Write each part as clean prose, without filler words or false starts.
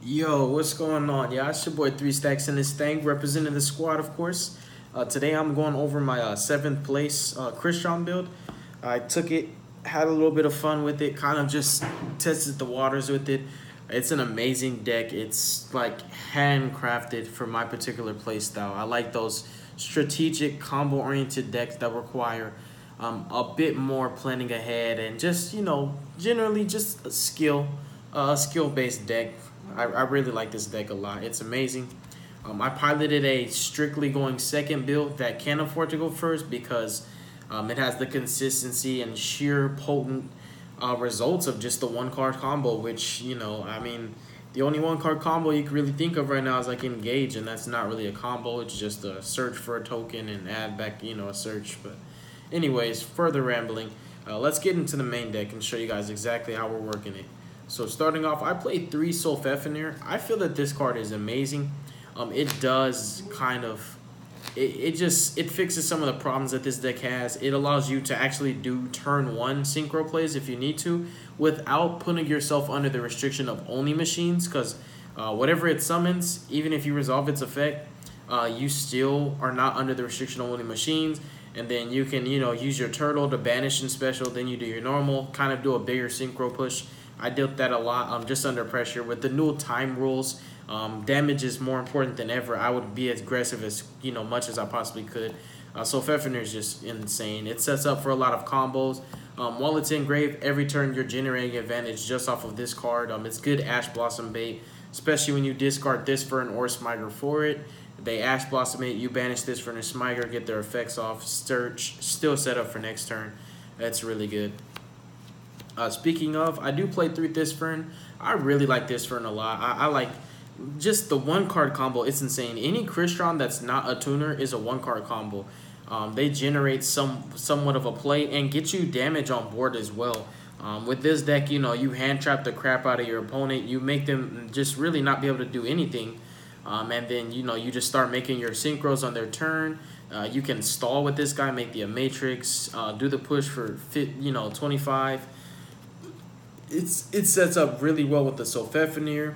Yo, what's going on? Yeah, it's your boy Three Stacks in this thing, representing the squad, of course. Today I'm going over my seventh place Crystron build. I took it, had a little bit of fun with it, kind of just tested the waters with it. It's an amazing deck. It's like handcrafted for my particular play style. I like those strategic, combo-oriented decks that require a bit more planning ahead and just generally just a skill-based deck. I really like this deck a lot. It's amazing. I piloted a strictly going second build that can afford to go first because it has the consistency and sheer potent results of just the one card combo, which, I mean, the only one card combo you can really think of right now is like Engage, and that's not really a combo. It's just a search for a token and add back, a search. But anyways, further rambling, let's get into the main deck and show you guys exactly how we're working it. So starting off, I played 3 Solfefenir. I feel that this card is amazing. It does kind of, it fixes some of the problems that this deck has. It allows you to actually do turn 1 synchro plays if you need to, without putting yourself under the restriction of only machines, because whatever it summons, even if you resolve its effect, you still are not under the restriction of only machines. And then you can, use your turtle to banish and special, then you do your normal, kind of do a bigger synchro push. I dealt that a lot, just under pressure. With the new time rules, damage is more important than ever. I would be as aggressive as, much as I possibly could. So Fefnir is just insane. It sets up for a lot of combos. While it's engraved, every turn you're generating advantage just off of this card. It's good Ash Blossom bait, especially when you discard this for an or Smiger for it. They Ash Blossom it, you banish this for an Smiger, get their effects off, search, still set up for next turn. That's really good. Speaking of, I do play 3 Thisfern. I really like Thisfern a lot. I like just the one card combo. It's insane. Any Crystron that's not a tuner is a one card combo. They generate somewhat of a play and get you damage on board as well. With this deck, you hand trap the crap out of your opponent. You make them just really not be able to do anything. And then, you just start making your synchros on their turn. You can stall with this guy, make the Matrix, do the push for 25. It sets up really well with the Solfefenir.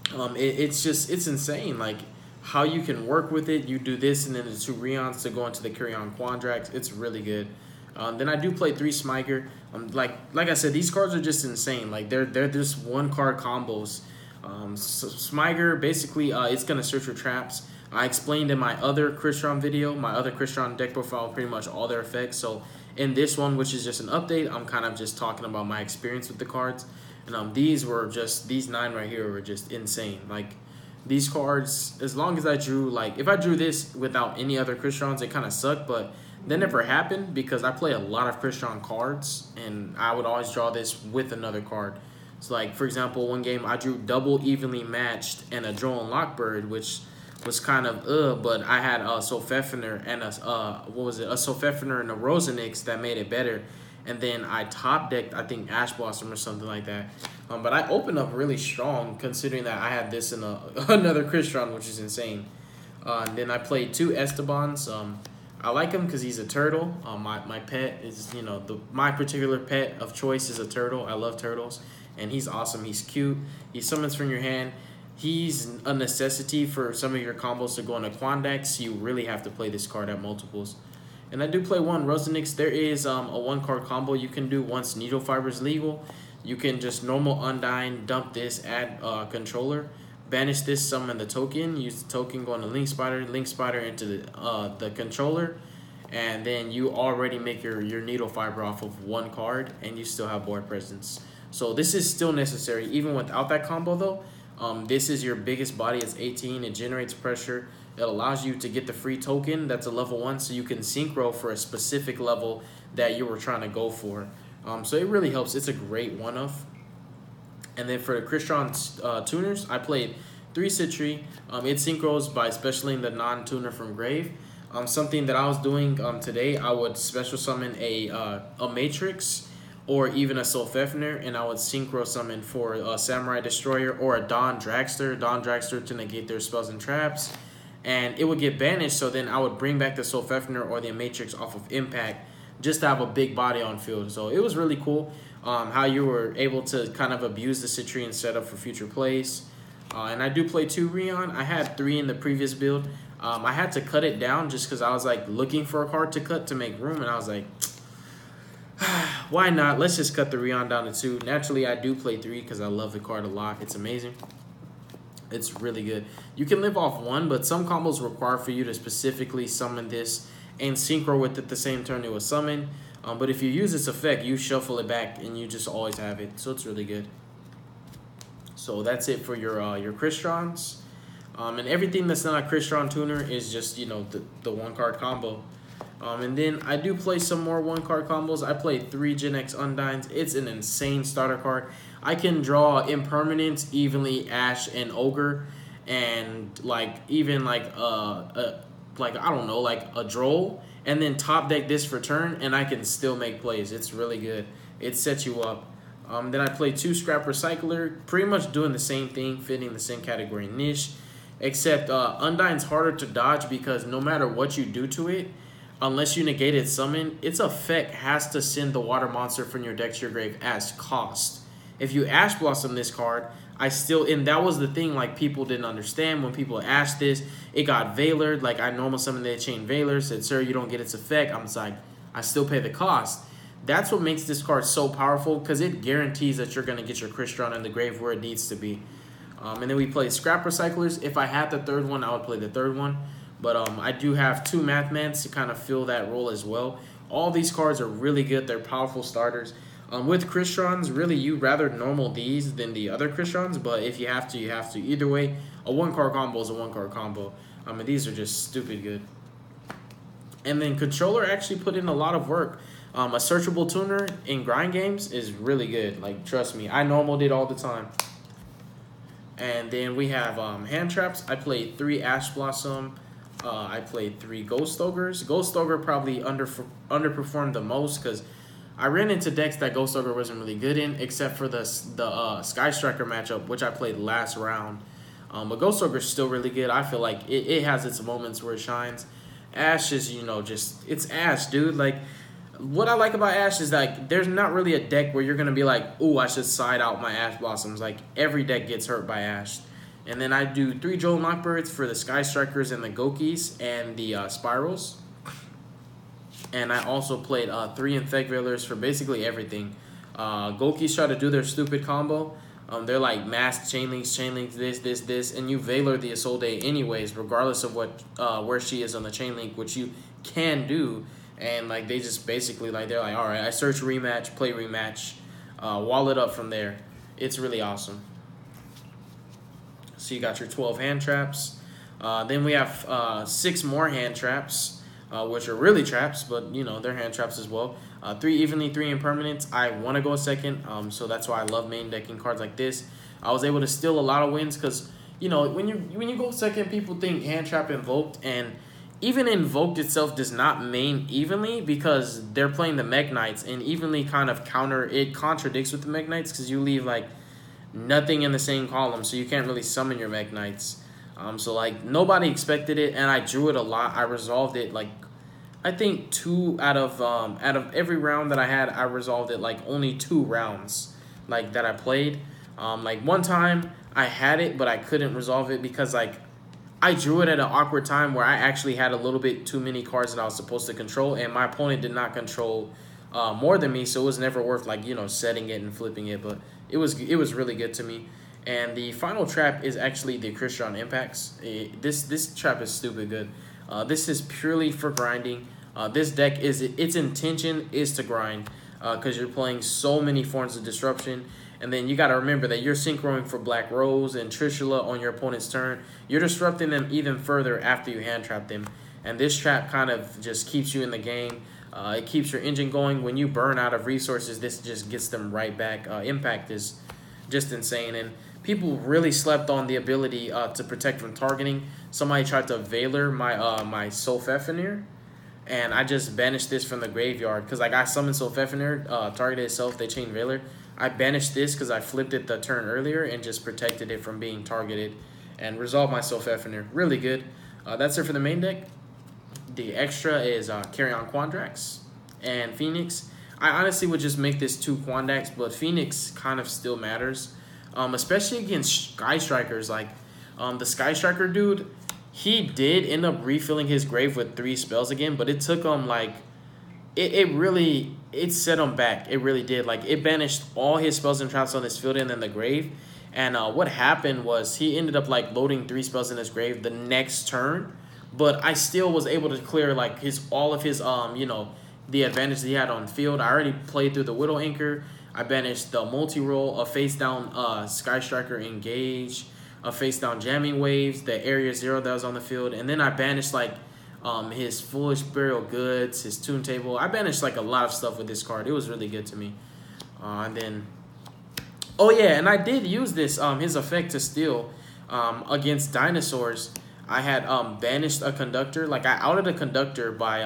It's insane, like how you can work with it. You do this and then the 2 Rions to go into the Carrion Quandrax. It's really good. Then I do play 3 Smiger. Like I said, these cards are just insane. Like they're just one card combos. So Smiger basically it's gonna search for traps. I explained in my other Crystron video, my other Crystron deck profile, pretty much all their effects. So in this one, which is just an update, I'm kind of just talking about my experience with the cards. And these 9 right here were just insane. Like these cards, as long as I drew, like if I drew this without any other Crystrons, it kind of sucked, but that never happened because I play a lot of Crystron cards and I would always draw this with another card. So like for example, one game I drew double evenly matched and a Drone Lockbird, which was kind of but I had a Solfefenir and a Solfefenir and a Rosenix that made it better. And then I top decked, I think, Ash Blossom or something like that. But I opened up really strong considering that I had this in another Crystron, which is insane. And then I played 2 Estebans. I like him because he's a turtle. My pet is, my particular pet of choice is a turtle. I love turtles. And he's awesome. He's cute. He summons from your hand. He's a necessity for some of your combos to go into Quandax. You really have to play this card at multiples. And I do play 1 Rosenix. There is a 1 card combo you can do once Needle Fiber is legal. You can just normal Undyne, dump this, add controller, banish this, summon the token, use the token, go into Link Spider into the controller, and then you already make your Needle Fiber off of 1 card, and you still have board presence. So this is still necessary even without that combo though. This is your biggest body. It's 18. It generates pressure. It allows you to get the free token that's a level 1 so you can synchro for a specific level that you were trying to go for. So it really helps. It's a great one-off. And then for the Crystron tuners, I played 3 Citri. It synchros by specialing the non-tuner from Grave. Something that I was doing today, I would special summon a Matrix or even a Solfefenir, and I would synchro summon for a Samurai Destroyer or a Dawn Dragster to negate their spells and traps. And it would get banished, so then I would bring back the Solfefenir or the Matrix off of impact just to have a big body on field. So it was really cool how you were able to kind of abuse the Citrian setup for future plays. And I do play 2 Rion. I had 3 in the previous build. I had to cut it down just because I was like looking for a card to cut to make room, and I was like, why not? Let's just cut the Rion down to 2. Naturally, I do play 3 because I love the card a lot. It's amazing. It's really good. You can live off 1, but some combos require for you to specifically summon this and synchro with it the same turn it was summoned. But if you use this effect, you shuffle it back and you just always have it. So it's really good. So that's it for your Crystrons. And everything that's not a Crystron tuner is just, you know, the 1-card combo. And then I do play some more 1-card combos. I play 3 Gen X Undines. It's an insane starter card. I can draw Impermanence, Evenly, Ash, and Ogre, and like even like like I don't know, like a Droll, and then top deck this for turn, and I can still make plays. It's really good. It sets you up. Then I play 2 Scrap Recycler, pretty much doing the same thing, fitting the same category niche, except Undyne's harder to dodge because no matter what you do to it, unless you negate its summon, its effect has to send the water monster from your deck to your grave as cost. If you Ash Blossom this card, and that was the thing, like, people didn't understand. When people asked this, it got Veilered. Like, I normal summoned the chain Veiler, said, sir, you don't get its effect. I'm just like, I still pay the cost. That's what makes this card so powerful, because it guarantees that you're going to get your Crystron in the grave where it needs to be. And then we play Scrap Recyclers. If I had the 3rd one, I would play the 3rd one. But I do have 2 Mathmans to kind of fill that role as well. All these cards are really good. They're powerful starters. With Crystrons, really, you'd rather normal these than the other Crystrons, but if you have to, you have to. Either way, a 1-card combo is a 1-card combo. And these are just stupid good. And then Controller actually put in a lot of work. A searchable tuner in grind games is really good. Like, trust me, I normaled it all the time. And then we have hand traps. I played 3 Ash Blossom. I played 3 Ghost Ogres. Ghost Ogre probably underperformed the most because I ran into decks that Ghost Ogre wasn't really good in, except for the Sky Striker matchup, which I played last round. But Ghost Ogre is still really good. I feel like it has its moments where it shines. Ash is, you know, it's Ash, dude. Like, what I like about Ash is, like, there's not really a deck where you're going to be like, ooh, I should side out my Ash Blossoms. Like, every deck gets hurt by Ash. And then I do 3 Joel Knockbirds for the Sky Strikers and the Gokis and the Spirals. And I also played 3 Infect Veilers for basically everything. Gokis try to do their stupid combo. They're like mass chain links, this, and you Veiler the Isolde anyways, regardless of what where she is on the chain link, which you can do. And like they just basically like they're like, all right, I search rematch, play rematch, wall it up from there. It's really awesome. So you got your 12 hand traps. Then we have 6 more hand traps, which are really traps, but you know they're hand traps as well. 3 evenly, 3 impermanents. I want to go second, so that's why I love main decking cards like this. I was able to steal a lot of wins because you know when you go second, people think hand trap invoked, and even invoked itself does not main evenly because they're playing the Mech Knights, and evenly kind of contradicts with the Mech Knights because you leave like nothing in the same column, so you can't really summon your Mech Knights. So like nobody expected it, and I drew it a lot. I resolved it like I think 2 out of every round that I had, I resolved it like only 2 rounds like that I played. Like one time I had it, but I couldn't resolve it because like I drew it at an awkward time where I actually had a little bit too many cards that I was supposed to control, and my opponent did not control more than me, so it was never worth like you know setting it and flipping it. But it was really good to me. And the final trap is actually the Crystron Impacts. This trap is stupid good. This is purely for grinding. This deck its intention is to grind because you're playing so many forms of disruption. And then you got to remember that you're synchroing for Black Rose and Trishula on your opponent's turn. You're disrupting them even further after you hand trap them. And this trap kind of just keeps you in the game. It keeps your engine going. When you burn out of resources, this just gets them right back. Impact is just insane. And people really slept on the ability to protect from targeting. Somebody tried to Veiler my Soul Fefnir, and I just banished this from the graveyard because like I summoned Soul Fefnir, targeted itself, they chain Veiler. I banished this because I flipped it the turn earlier and just protected it from being targeted and resolved my Soul Fefnir. Really good. That's it for the main deck. The extra is Carry On Quandrax and Phoenix. I honestly would just make this 2 Quandax, but Phoenix kind of still matters. especially against Sky Strikers. Like the Sky Striker dude, he did end up refilling his grave with 3 spells again, but it took him like it set him back. It really did. Like it banished all his spells and traps on his field and then the grave. And what happened was he ended up like loading 3 spells in his grave the next turn, but I still was able to clear like all of his you know, the advantage that he had on field. I already played through the Widow Anchor. I banished the multi-roll, a face down Sky Striker Engage, a face down Jamming Waves, the Area 0 that was on the field, and then I banished like his Foolish Burial Goods, his Tune Table. I banished like a lot of stuff with this card. It was really good to me. And then, oh yeah, and I did use this his effect to steal against dinosaurs. I had banished a Conductor. Like I outed a Conductor by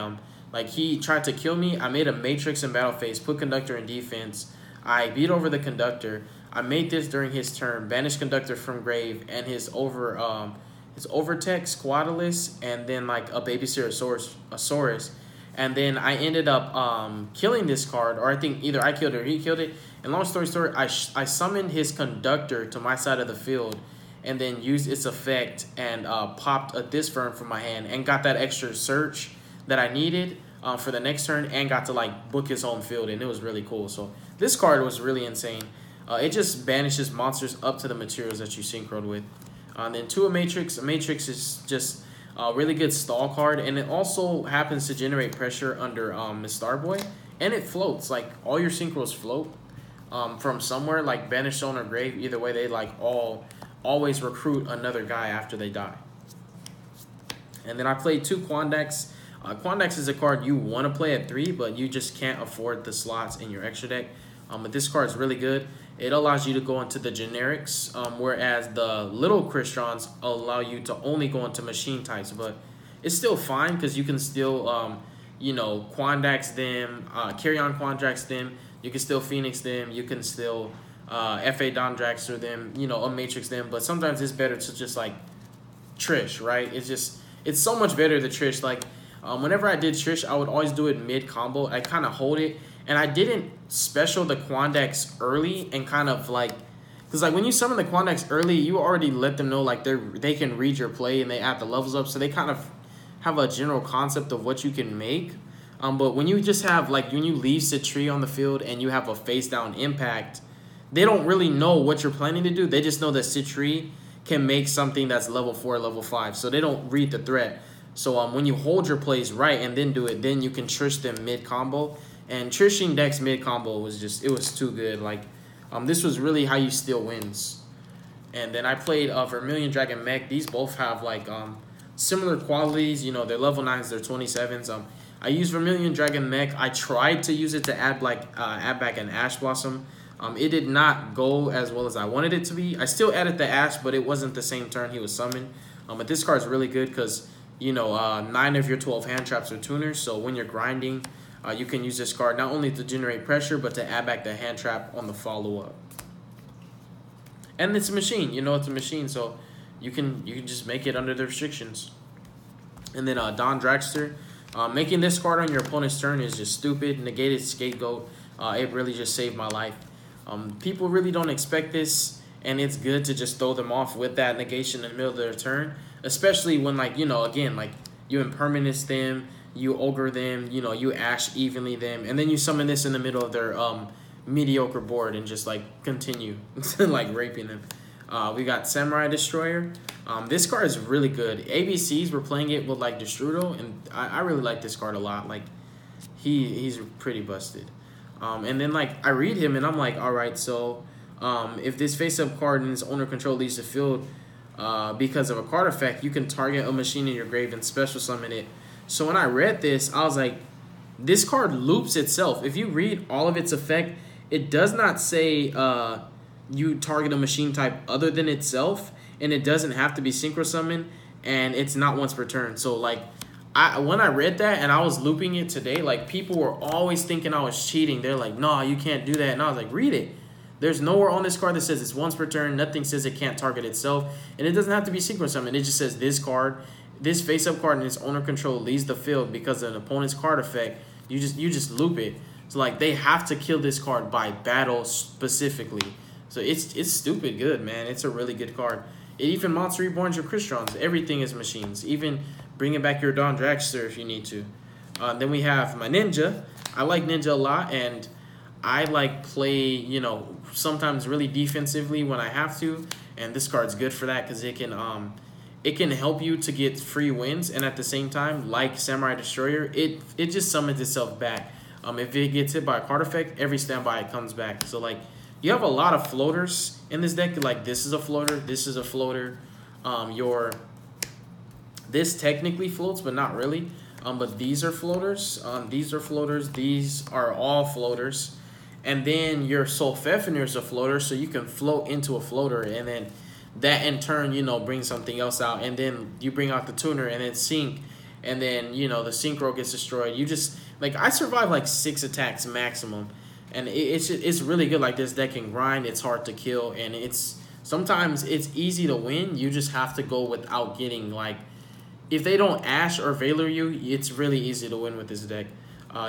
like he tried to kill me. I made a Matrix in battle phase, put Conductor in defense. I beat over the Conductor. I made this during his turn, banished Conductor from grave and his Overtech Squadalus, and then like a Baby Saurus. And then I ended up killing this card, or I think either I killed it or he killed it. And long story short, I summoned his Conductor to my side of the field, and then used its effect and popped a Disfern from my hand and got that extra search that I needed for the next turn, and got to like book his home field, and it was really cool. So this card was really insane. It just banishes monsters up to the materials that you synchroed with. And then 2 a Matrix. A Matrix is just a really good stall card, and it also happens to generate pressure under Miss Starboy, and it floats. Like all your synchros float from somewhere, like Banish Zone or Grave. Either way, they like always recruit another guy after they die. And then I played 2 Quandax. Quandax is a card you want to play at 3, but you just can't afford the slots in your extra deck. But this card is really good. It allows you to go into the generics, whereas the little Crystrons allow you to only go into machine types. But it's still fine because you can still, you know, Quandax them, Carry On Quandax them. You can still Phoenix them. You can still FA Dondraxer them, you know, a Matrix them. But sometimes it's better to just like Trish, right? It's so much better to Trish. Like whenever I did Trish, I would always do it mid combo. I kind of hold it. And I didn't special the Quandax early and kind of like, because like when you summon the Quandax early, you already let them know like they can read your play and they add the levels up, so they kind of have a general concept of what you can make. But when you just have like when you leave Citri on the field and you have a face down impact, they don't really know what you're planning to do. They just know that Citri can make something that's level 4, level 5, so they don't read the threat. So when you hold your plays right and then do it, then you can trish them mid combo. And trishing decks mid combo was just, it was too good. Like this was really how you steal wins. And then I played Vermilion Dragon Mech. These both have like similar qualities. You know, they're level 9s, they're 27s. I used Vermilion Dragon Mech. I tried to use it to add back an Ash Blossom. It did not go as well as I wanted it to be. I still added the Ash, but it wasn't the same turn he was summoned. But this card is really good because, you know, 9 of your 12 hand traps are tuners. So when you're grinding, you can use this card not only to generate pressure, but to add back the hand trap on the follow-up. And it's a machine, you know, it's a machine, so you can just make it under the restrictions. And then Don Dragster. Making this card on your opponent's turn is just stupid. Negated Scapegoat. It really just saved my life. People really don't expect this, and it's good to just throw them off with that negation in the middle of their turn. Especially when, like, you know, again, like, you impermanence them, you ogre them, you know, you Ash evenly them, and then you summon this in the middle of their mediocre board and just like continue like raping them. We got Samurai Destroyer. This card is really good. ABCs were playing it with like Destrudo, and I really like this card a lot. Like he's pretty busted. And then like I read him and I'm like, all right, so if this face-up card in its owner control leaves the field because of a card effect, you can target a machine in your grave and special summon it. So when I read this, I was like, this card loops itself. If you read all of its effect, it does not say you target a machine type other than itself, and it doesn't have to be synchro summon, and it's not once per turn. So like, when I read that and I was looping it today, like people were always thinking I was cheating. They're like, no, you can't do that. And I was like, read it. There's nowhere on this card that says it's once per turn. Nothing says it can't target itself, and it doesn't have to be synchro summon. It just says this card. This face-up card in its owner control leaves the field because of an opponent's card effect. You just loop it. So like they have to kill this card by battle specifically. So it's stupid good, man. It's a really good card. It even Monster Reborns your Crystrons. Everything is machines. Even bringing back your Dawn Dragster if you need to. Then we have my Ninja. I like Ninja a lot, and I like play, you know, sometimes really defensively when I have to. And this card's good for that because it can help you to get free wins, and at the same time, like Samurai Destroyer, it just summons itself back. If it gets hit by a card effect, every standby it comes back. So like you have a lot of floaters in this deck. Like this is a floater, this is a floater. This technically floats, but not really. But these are floaters. These are floaters. These are all floaters. And then your Soul Fefnir is a floater, so you can float into a floater, and then that in turn, you know, brings something else out. And then you bring out the tuner and then sync, and then, you know, the synchro gets destroyed. You just, like, I survive like 6 attacks maximum. And it's really good. Like, this deck can grind. It's hard to kill. And sometimes it's easy to win. You just have to go without getting, like, if they don't Ash or Valor you, it's really easy to win with this deck.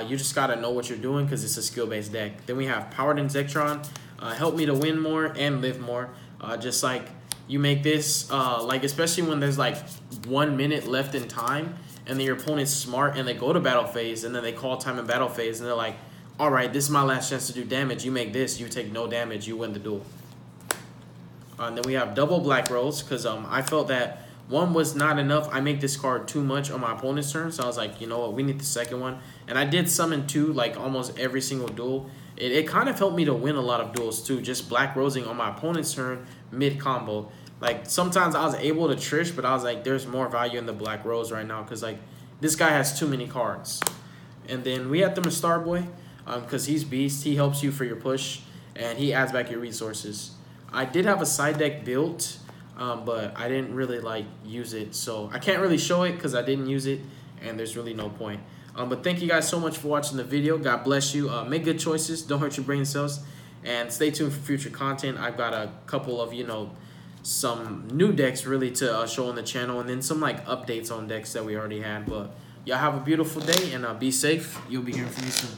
You just got to know what you're doing because it's a skill-based deck. Then we have Powered in Zektron. Help me to win more and live more. Just like you make this, like especially when there's like 1 minute left in time and then your opponent's smart and they go to battle phase and then they call time in battle phase and they're like, all right, this is my last chance to do damage. You make this, you take no damage, you win the duel. And then we have double Black Rose because I felt that one was not enough. I make this card too much on my opponent's turn, so I was like, you know what, we need the second one. And I did summon 2 like almost every single duel. It kind of helped me to win a lot of duels too, just Black Rosing on my opponent's turn mid-combo. Like sometimes I was able to Trish, but I was like, there's more value in the Black Rose right now because like this guy has too many cards. And then we have the Starboy because he's beast. He helps you for your push, and he adds back your resources. I did have a side deck built, but I didn't really like use it, so I can't really show it because I didn't use it, and there's really no point. But thank you guys so much for watching the video. God bless you. Make good choices. Don't hurt your brain cells, and stay tuned for future content. I've got a couple of, you know, some new decks really to show on the channel, and then some like updates on decks that we already had. But y'all have a beautiful day, and be safe. You'll be hearing from me soon.